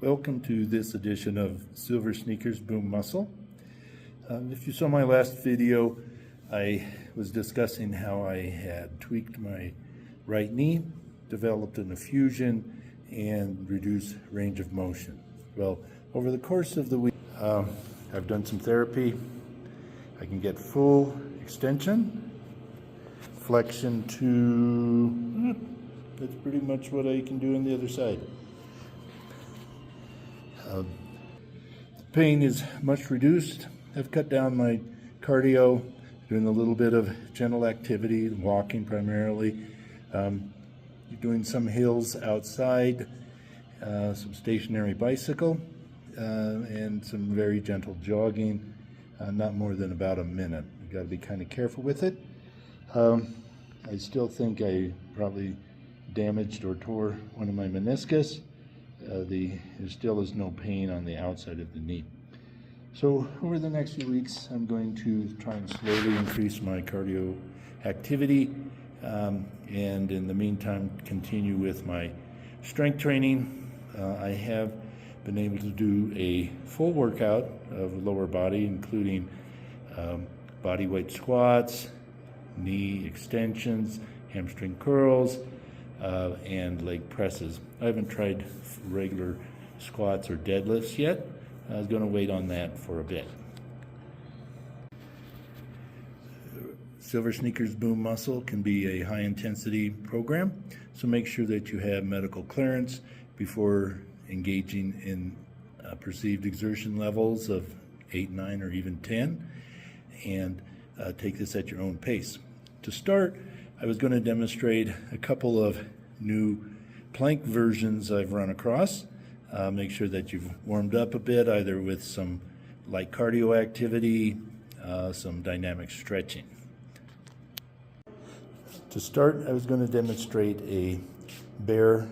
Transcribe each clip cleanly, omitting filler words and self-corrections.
Welcome to this edition of Silver Sneakers Boom Muscle. If you saw my last video, I was discussing how I had tweaked my right knee, developed an effusion, and reduced range of motion. Well, over the course of the week, I've done some therapy. I can get full extension, flexion to, that's pretty much what I can do on the other side. The pain is much reduced. I've cut down my cardio, doing a little bit of gentle activity, walking primarily, doing some hills outside, some stationary bicycle, and some very gentle jogging, not more than about a minute. You've got to be kind of careful with it. I still think I probably damaged or tore one of my meniscus. There still is no pain on the outside of the knee. So over the next few weeks, I'm going to try and slowly increase my cardio activity, and in the meantime, continue with my strength training. I have been able to do a full workout of lower body, including body weight squats, knee extensions, hamstring curls, and leg presses. I haven't tried regular squats or deadlifts yet. I was going to wait on that for a bit. Silver Sneakers Boom Muscle can be a high intensity program, so make sure that you have medical clearance before engaging in perceived exertion levels of 8, 9, or even 10, and take this at your own pace. To start, I was going to demonstrate a couple of new plank versions I've run across. Make sure that you've warmed up a bit, either with some light cardio activity, some dynamic stretching. To start, I was going to demonstrate a bear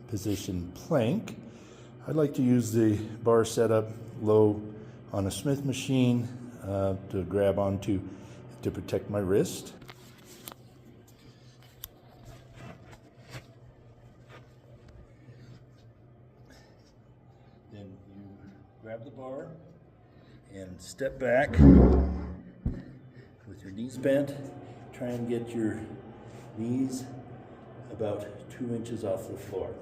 position plank. I'd like to use the bar setup low on a Smith machine to grab onto to protect my wrist. Then you grab the bar and step back with your knees bent. Try and get your knees about 2 inches off the floor.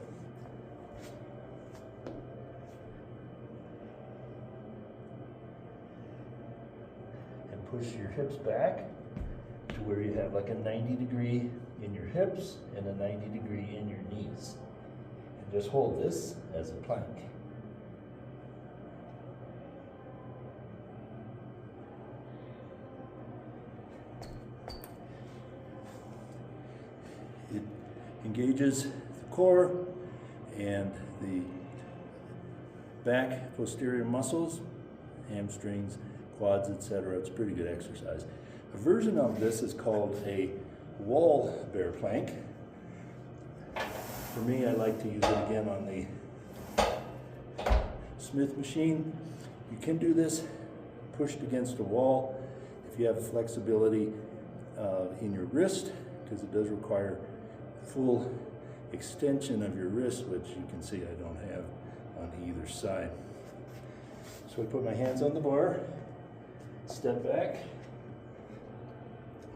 And push your hips back to where you have like a 90 degree in your hips and a 90 degree in your knees. And just hold this as a plank. It engages the core and the back posterior muscles, hamstrings, quads, etc. It's a pretty good exercise. A version of this is called a wall bear plank. For me, I like to use it again on the Smith machine. You can do this pushed against a wall if you have flexibility in your wrist, because it does require full extension of your wrist, which you can see I don't have on either side. So I put my hands on the bar, step back,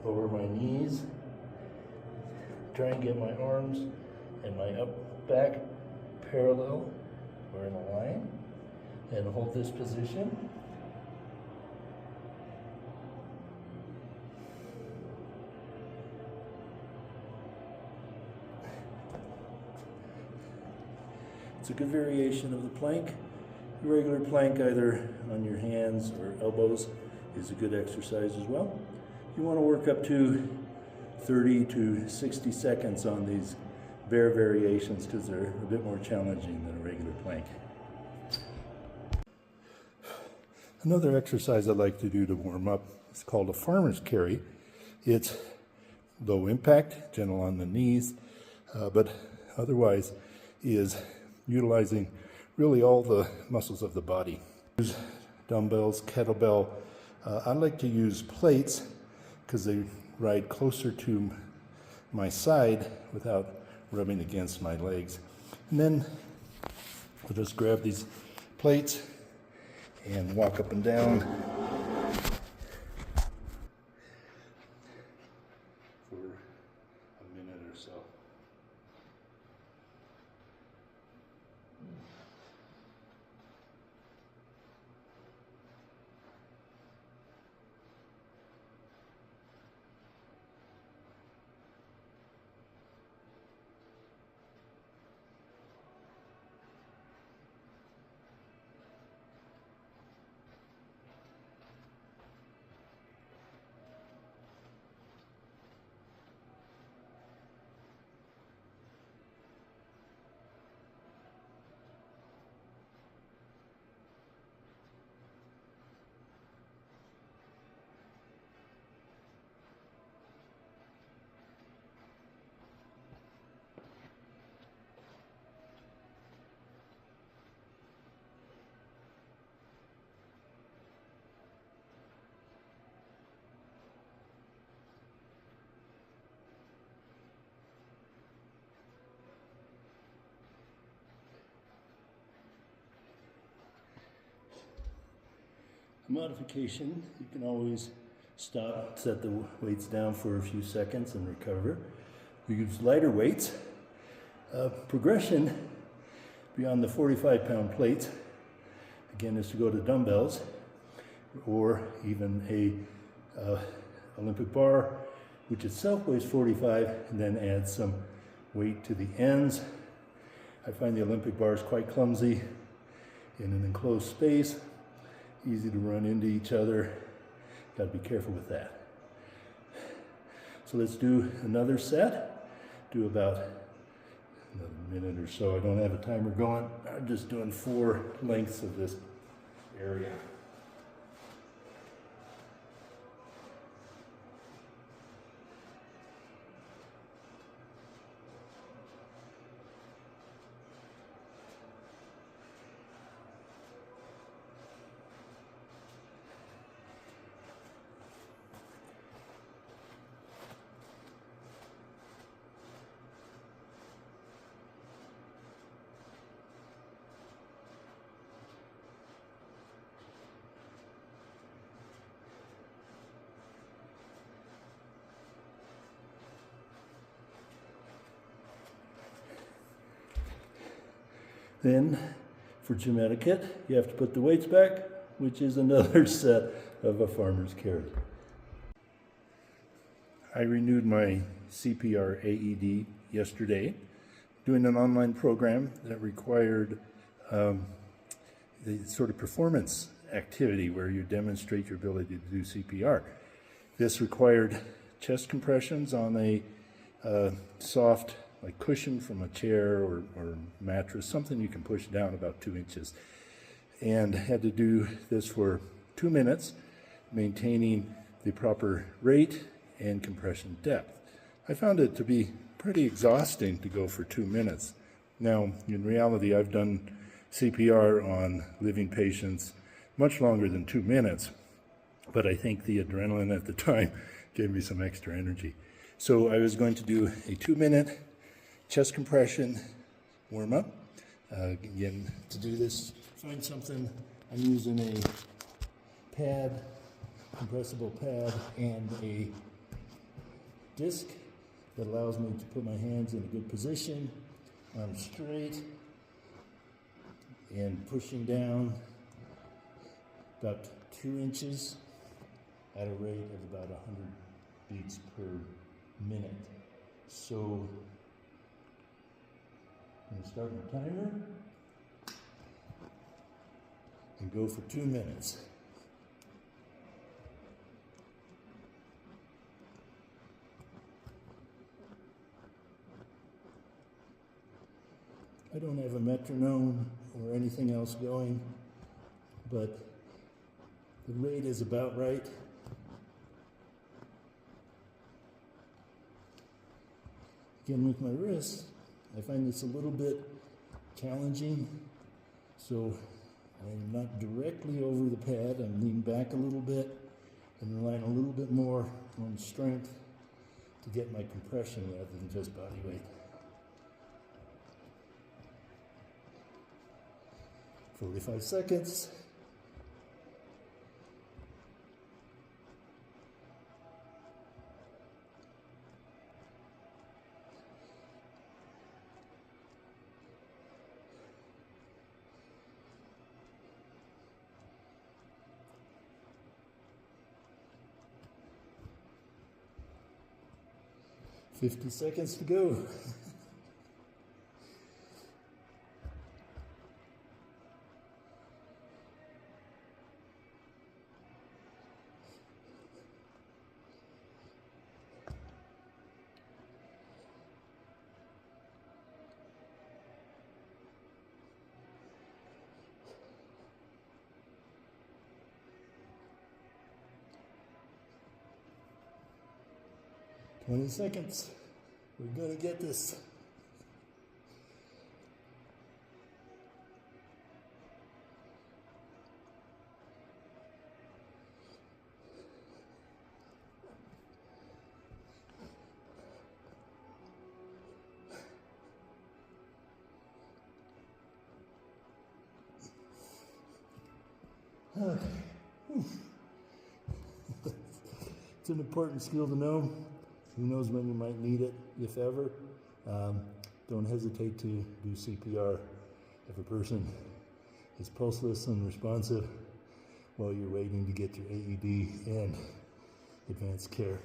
lower my knees, try and get my arms and my back parallel or in a line, and hold this position. It's a good variation of the plank. The regular plank, either on your hands or elbows, is a good exercise as well. You want to work up to 30 to 60 seconds on these bear variations because they're a bit more challenging than a regular plank. Another exercise I like to do to warm up is called a farmer's carry. It's low impact, gentle on the knees, but otherwise is utilizing really all the muscles of the body. Use dumbbells, kettlebell. I like to use plates because they ride closer to my side without rubbing against my legs. And then I'll just grab these plates and walk up and down for a minute or so. Modification, you can always stop, set the weights down for a few seconds and recover. We use lighter weights. Progression beyond the 45-pound plates, again, is to go to dumbbells or even a Olympic bar, which itself weighs 45, and then add some weight to the ends. I find the Olympic bar is quite clumsy in an enclosed space. Easy to run into each other. Got to be careful with that. So let's do another set. Do about another minute or so. I don't have a timer going. I'm just doing 4 lengths of this area. Then, for gym etiquette, you have to put the weights back, which is another set of a farmer's carry. I renewed my CPR AED yesterday, doing an online program that required the sort of performance activity where you demonstrate your ability to do CPR. This required chest compressions on a soft like cushion from a chair or mattress, something you can push down about 2 inches. And had to do this for 2 minutes, maintaining the proper rate and compression depth. I found it to be pretty exhausting to go for 2 minutes. Now, in reality, I've done CPR on living patients much longer than 2 minutes, but I think the adrenaline at the time gave me some extra energy. So I was going to do a 2-minute chest compression warm-up. Again, to do this, find something. I'm using a pad, compressible pad, and a disc that allows me to put my hands in a good position, arms straight, and pushing down about 2 inches at a rate of about 100 beats per minute. So I'm going to start my timer and go for 2 minutes. I don't have a metronome or anything else going, but the rate is about right. Again, with my wrist, I find this a little bit challenging, so I'm not directly over the pad. I'm leaning back a little bit and relying a little bit more on strength to get my compression rather than just body weight. 45 seconds. $50 seconds to go. $20 seconds. We're gonna get this. It's an important skill to know. Who knows when you might need it, if ever. Don't hesitate to do CPR if a person is pulseless and unresponsive while you're waiting to get your AED and advanced care.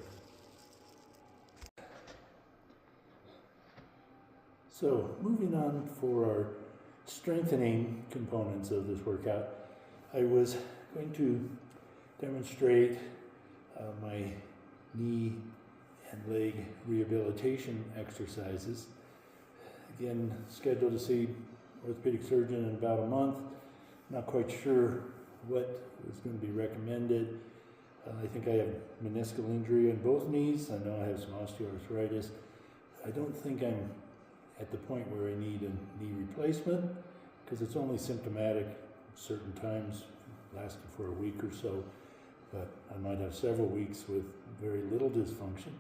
So, moving on for our strengthening components of this workout, I was going to demonstrate my knee and leg rehabilitation exercises. Again, scheduled to see orthopedic surgeon in about a month. Not quite sure what is going to be recommended. I think I have meniscal injury in both knees. I know I have some osteoarthritis. I don't think I'm at the point where I need a knee replacement because it's only symptomatic certain times, lasting for a week or so, but I might have several weeks with very little dysfunction.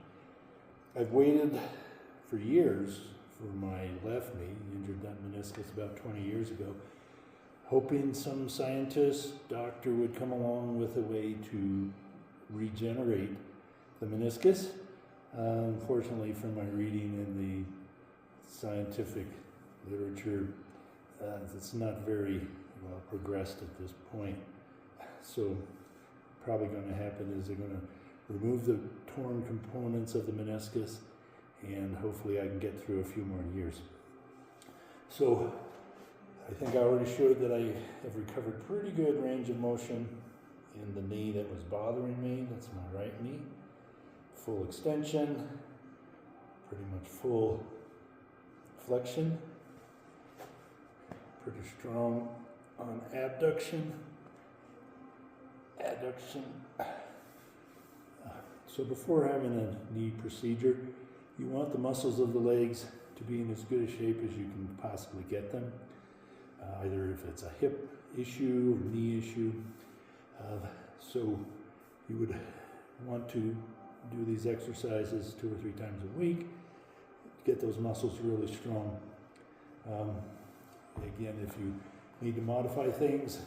I've waited for years for my left knee, injured that meniscus about 20 years ago, hoping some scientist, doctor would come along with a way to regenerate the meniscus. Unfortunately, from my reading in the scientific literature, it's not very well progressed at this point. So probably going to happen is they're going to remove the torn components of the meniscus and hopefully I can get through a few more years. So I think I already showed that I have recovered pretty good range of motion in the knee that was bothering me. That's my right knee. Full extension, pretty much full flexion, pretty strong on abduction, adduction. So before having a knee procedure, you want the muscles of the legs to be in as good a shape as you can possibly get them. Either if it's a hip issue or knee issue. So you would want to do these exercises 2 or 3 times a week, get those muscles really strong. Again, if you need to modify things,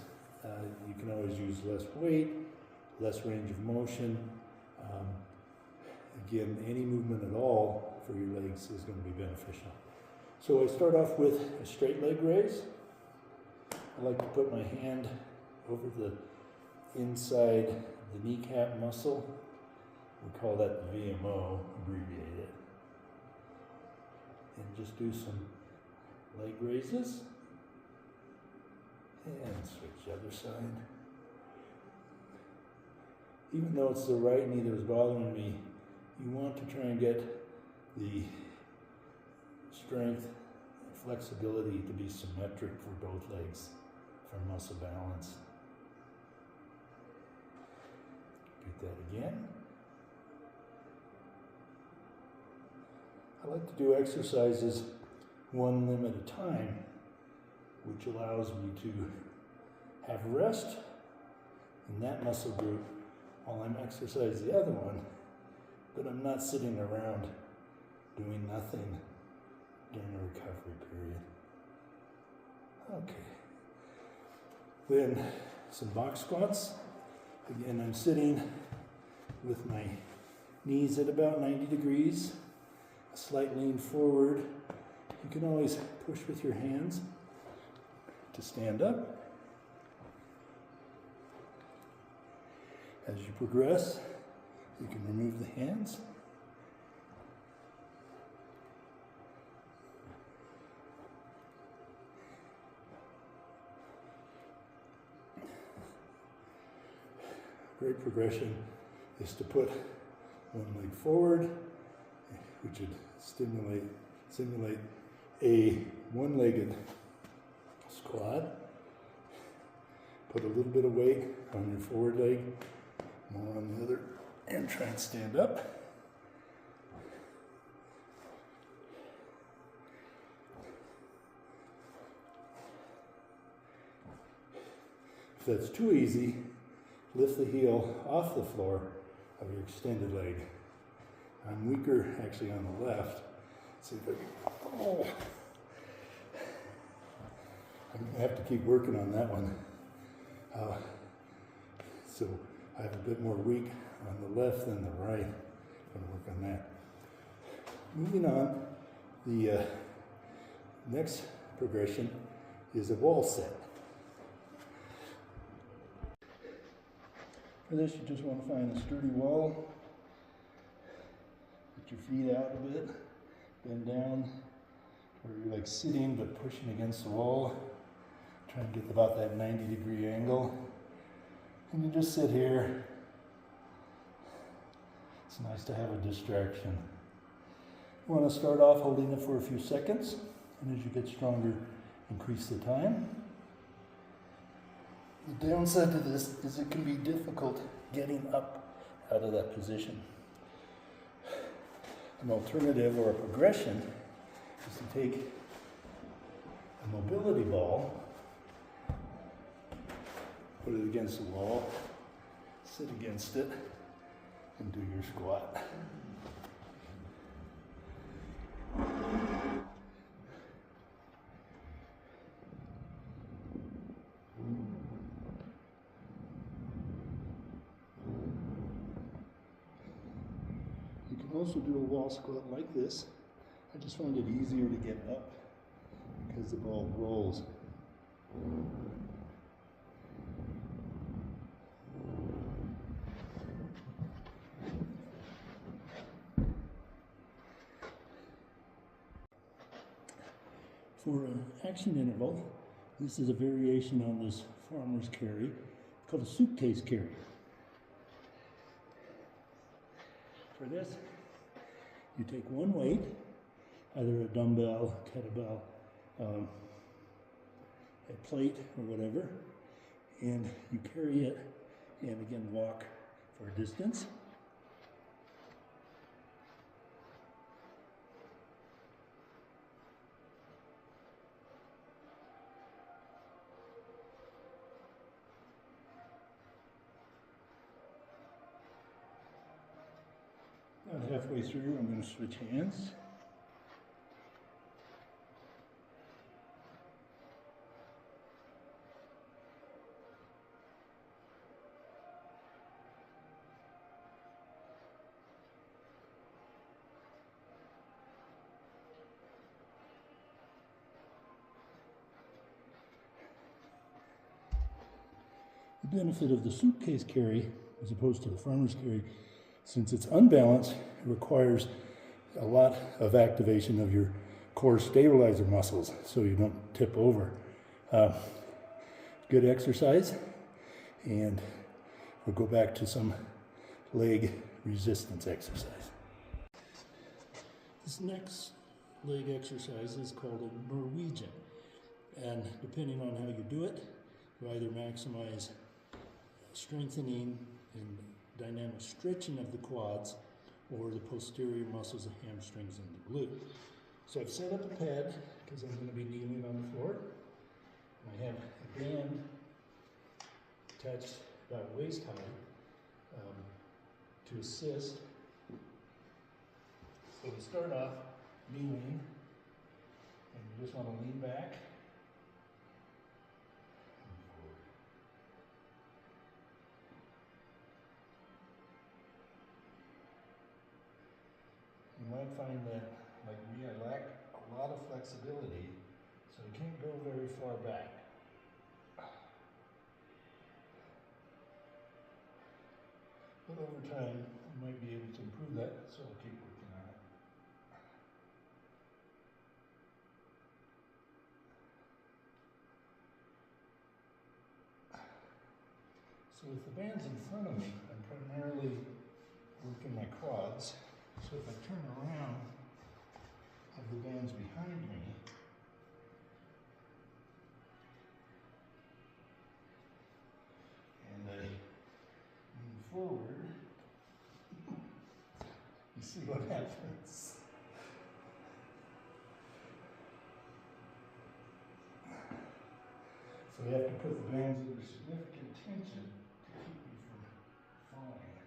you can always use less weight, less range of motion. Again, any movement at all for your legs is going to be beneficial. So I start off with a straight leg raise. I like to put my hand over the inside the kneecap muscle. We call that the VMO, abbreviated. And just do some leg raises. And switch the other side. Even though it's the right knee that was bothering me, you want to try and get the strength and flexibility to be symmetric for both legs for muscle balance. Repeat that again. I like to do exercises one limb at a time, which allows me to have rest in that muscle group while I'm exercising the other one, but I'm not sitting around doing nothing during the recovery period. Okay. Then some box squats. Again, I'm sitting with my knees at about 90 degrees, a slight lean forward. You can always push with your hands to stand up. As you progress, you can remove the hands. Great progression is to put one leg forward, which would simulate a one-legged squat. Put a little bit of weight on your forward leg, more on the other, and try and stand up. If that's too easy, lift the heel off the floor of your extended leg. I'm weaker actually on the left. Let's see if I can, oh. I'm gonna have to keep working on that one. So I have a bit more weak on the left than the right. I'm gonna work on that. Moving on, the next progression is a wall set. For this, you just want to find a sturdy wall. Put your feet out a bit, bend down, where you're like sitting but pushing against the wall. Try and get about that 90-degree angle. And you just sit here. It's nice to have a distraction. You want to start off holding it for a few seconds, and as you get stronger, increase the time. The downside to this is it can be difficult getting up out of that position. An alternative or a progression is to take a mobility ball, put it against the wall, sit against it, and do your squat. You can also do a wall squat like this. I just find it easier to get up because the ball rolls. For an action interval, this is a variation on this farmer's carry called a suitcase carry. For this, you take one weight, either a dumbbell, kettlebell, a plate or whatever, and you carry it and again walk for a distance. About halfway through, I'm going to switch hands. The benefit of the suitcase carry, as opposed to the farmer's carry, since it's unbalanced, it requires a lot of activation of your core stabilizer muscles so you don't tip over. Good exercise, and we'll go back to some leg resistance exercise. This next leg exercise is called a Norwegian, and depending on how you do it, you either maximize strengthening and dynamic stretching of the quads or the posterior muscles of hamstrings and the glute. So I've set up a pad because I'm going to be kneeling on the floor. I have a band attached about waist high to assist. So to start off, kneeling, and you just want to lean back. might find that, like me, I lack a lot of flexibility, so I can't go very far back. But over time, I might be able to improve that, so I'll keep working on it. So with the bands in front of me, I'm primarily working my quads. So if I turn around, I have the bands behind me. And I lean forward. You see what happens. So you have to put the bands under significant tension to keep me from falling.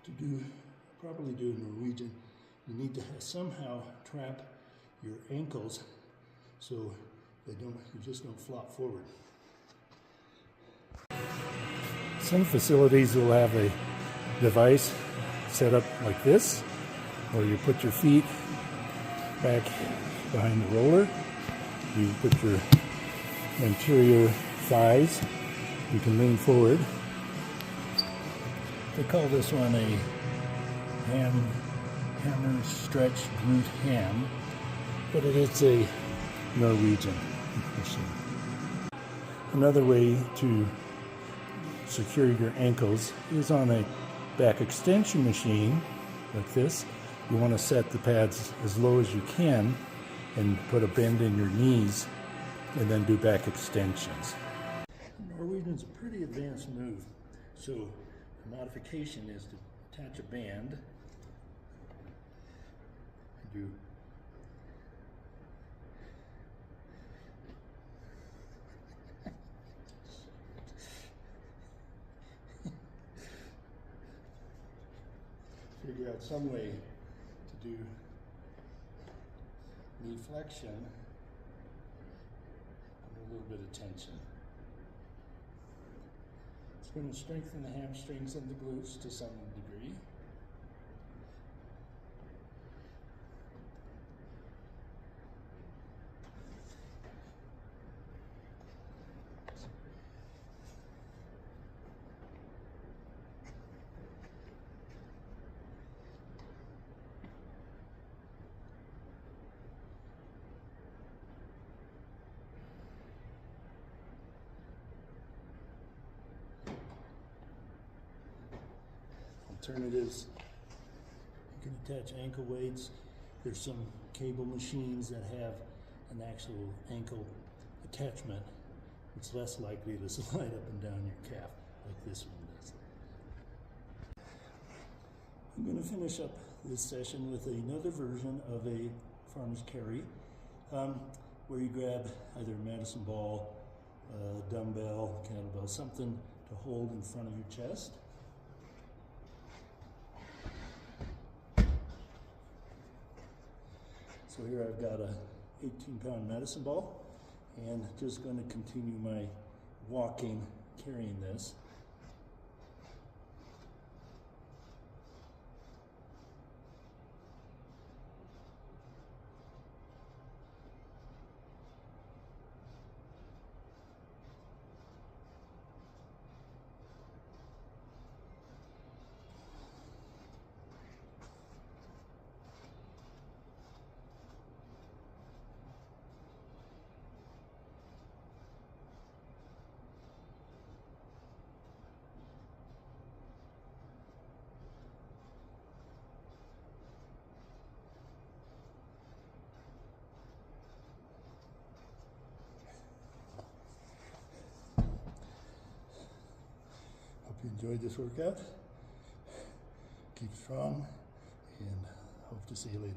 To properly do Norwegian, you need to somehow trap your ankles so you just don't flop forward. Some facilities will have a device set up like this, where you put your feet back behind the roller, you put your anterior thighs, you can lean forward. They call this one a hammer stretch glute ham, but it is a Norwegian machine. Another way to secure your ankles is on a back extension machine like this. You want to set the pads as low as you can and put a bend in your knees and then do back extensions. Norwegian's a pretty advanced move, so the modification is to attach a band. Do figure out some way to do knee flexion and a little bit of tension. It's going to strengthen the hamstrings and the glutes to some degree. Alternatives, you can attach ankle weights. There's some cable machines that have an actual ankle attachment. It's less likely to slide up and down your calf like this one does. I'm going to finish up this session with another version of a farmer's carry, where you grab either a medicine ball, dumbbell, kettlebell, something to hold in front of your chest. So here I've got a 18-pound medicine ball, and just going to continue my walking carrying this. Hope you enjoyed this workout. Keep strong, and hope to see you later.